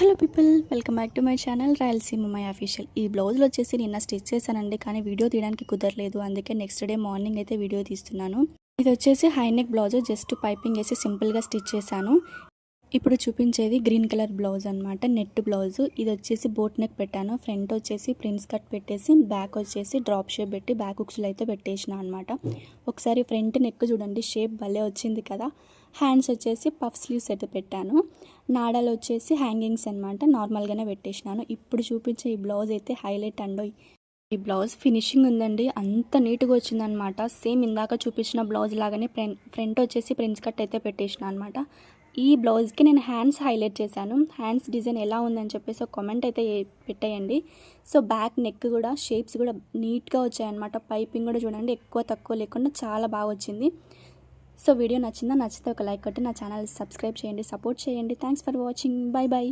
Hello people, welcome back to my channel Rayalaseema my official. ఈ బ్లౌజ్లో వచ్చేసి నిన్న స్టిచ్ చేశానండి, కానీ వీడియో తీయడానికి కుదరలేదు. అందుకే నెక్స్ట్ డే మార్నింగ్ అయితే వీడియో తీస్తున్నాను. ఇది వచ్చేసి high neck blouse, just piping వేసి సింపుల్గా స్టిచ్ చేశాను. ఇప్పుడు చూపించేది గ్రీన్ కలర్ బ్లౌజ్ అనమాట, నెట్ బ్లౌజ్. ఇది వచ్చేసి బోట్ నెక్ పెట్టాను. ఫ్రంట్ వచ్చేసి ప్రిన్స్ కట్ పెట్టేసి, బ్యాక్ వచ్చేసి డ్రాప్ షేప్ పెట్టి బ్యాక్ హుక్స్లో అయితే పెట్టేసిన అనమాట. ఒకసారి ఫ్రంట్ నెక్ చూడండి, షేప్ భలే వచ్చింది కదా. హ్యాండ్స్ వచ్చేసి పఫ్ స్లీవ్స్ అయితే పెట్టాను. నాడాలు వచ్చేసి హ్యాంగింగ్స్ అనమాట, నార్మల్గానే పెట్టేసినాను. ఇప్పుడు చూపించే ఈ బ్లౌజ్ అయితే హైలైట్ అండి. ఈ బ్లౌజ్ ఫినిషింగ్ ఉందండి, అంత నీట్గా వచ్చిందనమాట. సేమ్ ఇందాక చూపించిన బ్లౌజ్ లాగానే ఫ్రంట్ వచ్చేసి ప్రిన్స్ కట్ అయితే పెట్టేసిన అనమాట. ఈ బ్లౌజ్కి నేను హ్యాండ్స్ హైలైట్ చేశాను. హ్యాండ్స్ డిజైన్ ఎలా ఉందని చెప్పేసి ఒక కామెంట్ అయితే పెట్టేయండి. సో బ్యాక్ నెక్ కూడా షేప్స్ కూడా నీట్గా వచ్చాయన్నమాట. పైపింగ్ కూడా చూడండి, ఎక్కువ తక్కువ లేకుండా చాలా బాగా వచ్చింది. సో వీడియో నచ్చితే ఒక లైక్ కొట్టి నా ఛానల్ సబ్స్క్రైబ్ చేయండి, సపోర్ట్ చేయండి. Thanks for watching. By by.